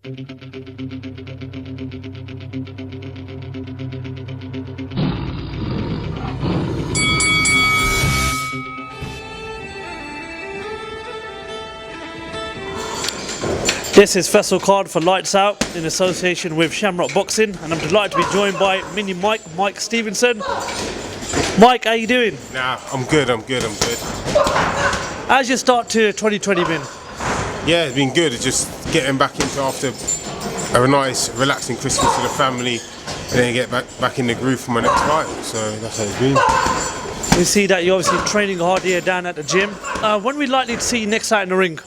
This is FAISAL card for Lights Out in association with Shamrock Boxing, and I'm delighted to be joined by Mini Mike Stephenson. Mike, how you doing? Nah, I'm good. How's your start to 2020 been? Yeah, it's been good. It's just getting back into after a nice, relaxing Christmas with the family, and then get back in the groove for my next fight. So that's how it's been. We see that you're obviously training hard here down at the gym. When are we likely to see you next out in the ring?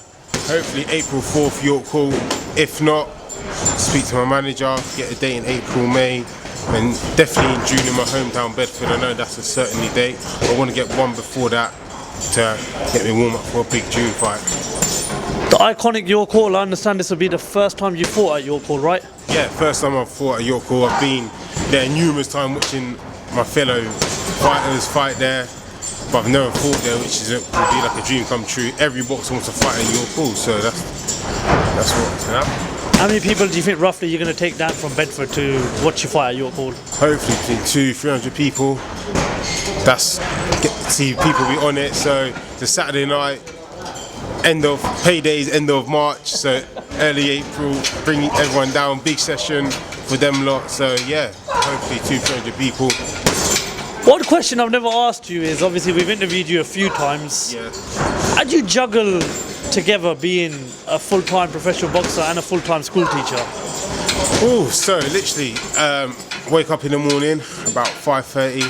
Hopefully April 4th, York Hall. If not, speak to my manager, get a date in April, May, and definitely in June in my hometown Bedford. I know that's a certainly date. I want to get one before that to get me warm up for a big June fight. The iconic York Hall, I understand this will be the first time you fought at York Hall, right? Yeah, first time I've fought at York Hall. I've been there numerous times watching my fellow fighters fight there, but I've never fought there, which would be like a dream come true. Every boxer wants to fight at York Hall, so that's what's happening. How many people do you think roughly you're going to take down from Bedford to watch you fight at York Hall? Hopefully between 200-300 people. Get to see people be on it. So the Saturday night, end of March, so early April, bring everyone down, big session for them lot. So yeah, hopefully 200-300 people. One question I've never asked you is, obviously we've interviewed you a few times. Yeah. How do you juggle together being a full-time professional boxer and a full-time school teacher? Oh, so literally, wake up in the morning about 5:30,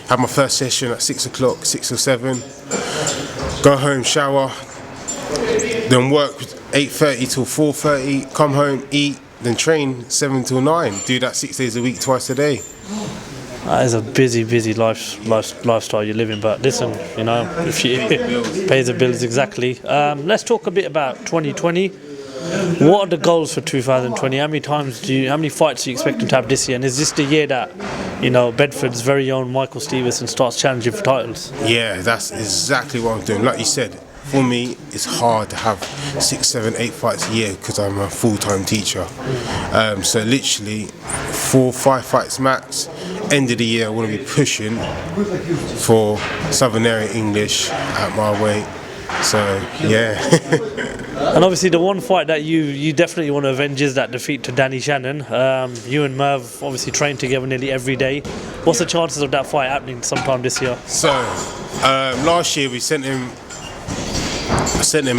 have my first session at 6 o'clock, 6 or 7, go home, shower, then work 8:30 till 4:30, come home, eat, then train 7 till 9. Do that 6 days a week, twice a day. That is a busy lifestyle you're living, but listen, you know, if you pays the bills, exactly. Let's talk a bit about 2020. What are the goals for 2020? How many fights are you expecting to have this year? And is this the year that, you know, Bedford's very own Michael Stephenson starts challenging for titles? Yeah, that's exactly what I'm doing. Like you said, for me, it's hard to have 6, 7, 8 fights a year because I'm a full-time teacher. So literally 4, 5 fights max. End of the year, I want to be pushing for Southern Area English at my weight. So yeah. And obviously the one fight that you definitely want to avenge is that defeat to Danny Shannon. You and Merv obviously train together nearly every day. What's the chances of that fight happening sometime this year? So last year I sent him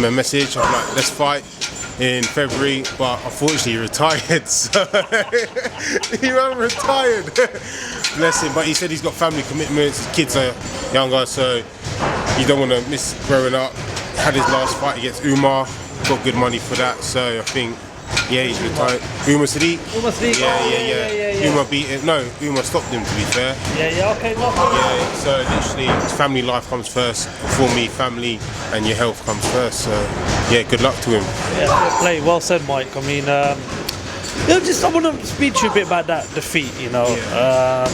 a message. I'm like, let's fight in February, but unfortunately he retired. So he retired. Bless him. But he said he's got family commitments. His kids are younger, so he don't want to miss growing up. Had his last fight against Umar. Got good money for that. So I think, yeah, he's retired. Umar Sadiq? Umar Sadiq? Yeah. Umar beat him. No, Umar stopped him, to be fair. Yeah, okay. Yeah, so literally family life comes first. For me, family and your health comes first. So yeah, good luck to him. Yeah, fair play. Well said, Mike. I mean, I want to speak to you a bit about that defeat, you know. Yeah.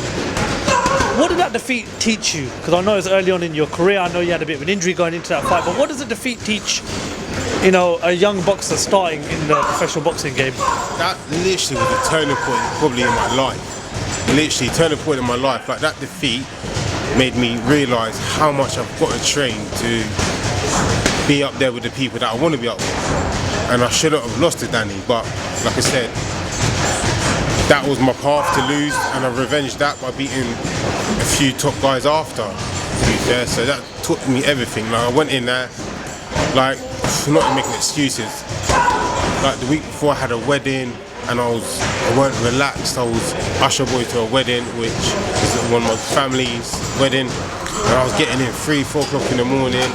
What did that defeat teach you? Because I know it's early on in your career, I know you had a bit of an injury going into that fight, but what does the defeat teach, you know, a young boxer starting in the professional boxing game? That literally was a turning point probably in my life. Literally, turning point in my life. Like, that defeat made me realise how much I've got to train to be up there with the people that I want to be up with. And I shouldn't have lost to Danny, but like I said, that was my path to lose, and I revenged that by beating a few top guys after, to be fair. So that taught me everything. Like, I went in there, like, not making excuses. Like, the week before I had a wedding, and I weren't relaxed. I was usher boy to a wedding, which is one of my family's wedding, and I was getting in 3, 4 o'clock in the morning.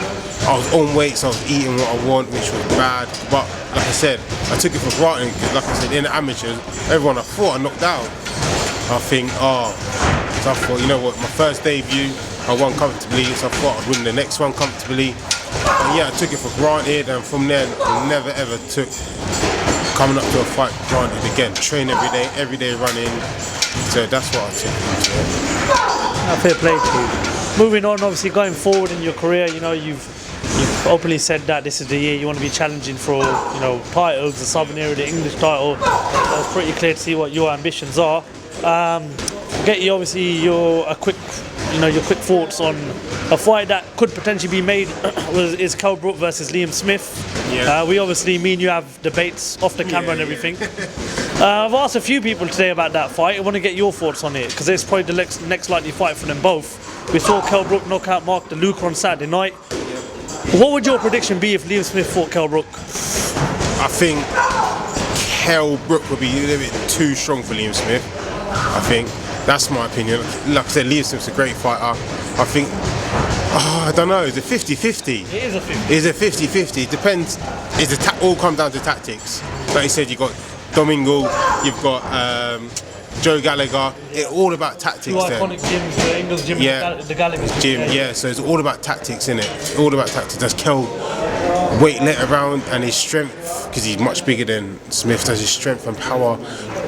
I was on weights, I was eating what I want, which was bad. But like I said, I took it for granted because, like I said, in the amateurs, everyone I fought, I knocked out. I think, so I thought, you know what, my first debut, I won comfortably, so I thought I'd win the next one comfortably. And yeah, I took it for granted, and from then, I never ever took coming up to a fight for granted again. Train every day running. So that's what I took into it. Fair play to you. Moving on, obviously going forward in your career, you know, you've openly said that this is the year you want to be challenging for, titles, the Southern Area, the English title. It's pretty clear to see what your ambitions are. Get you obviously your quick thoughts on a fight that could potentially be made is Kell Brook versus Liam Smith. Yeah. We obviously, me and you have debates off the camera and everything. I've asked a few people today about that fight. I want to get your thoughts on it because it's probably the next likely fight for them both. We saw Kell Brook knock out Mark DeLuca on Saturday night. What would your prediction be if Liam Smith fought Kell Brook? I think Kell Brook would be a little bit too strong for Liam Smith. I think that's my opinion. Like I said, Liam Smith's a great fighter. I think, I don't know, it's a 50-50. It is a 50. It's a 50-50. It depends. All comes down to tactics. Like you said, you've got Domingo, you've got Joe Gallagher. It's all about tactics. Two iconic gyms, the Engels gym, the Gallagher's gym. Yeah, so it's all about tactics, innit? It's all about tactics. Does Kell let around and his strength, because he's much bigger than Smith, does his strength and power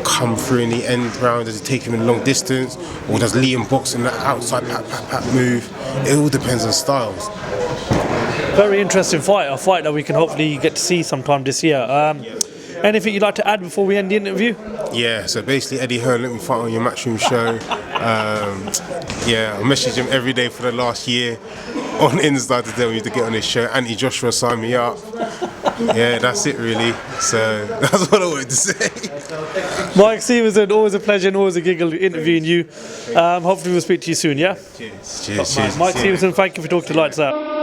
come through in the end round? Does it take him in a long distance? Or does Liam box in that outside pat move? It all depends on styles. Very interesting fight, a fight that we can hopefully get to see sometime this year. Anything you'd like to add before we end the interview? Yeah, so basically Eddie Hearn let me fight on your Matchroom show. I messaged him every day for the last year on Insta to tell me to get on his show. Anthony Joshua signed me up. Yeah, that's it really. So that's what I wanted to say. Mike Stephenson, always a pleasure and always a giggle interviewing you. Hopefully we'll speak to you soon, yeah? Cheers. Mike Stephenson, thank you for talking to Lights Out.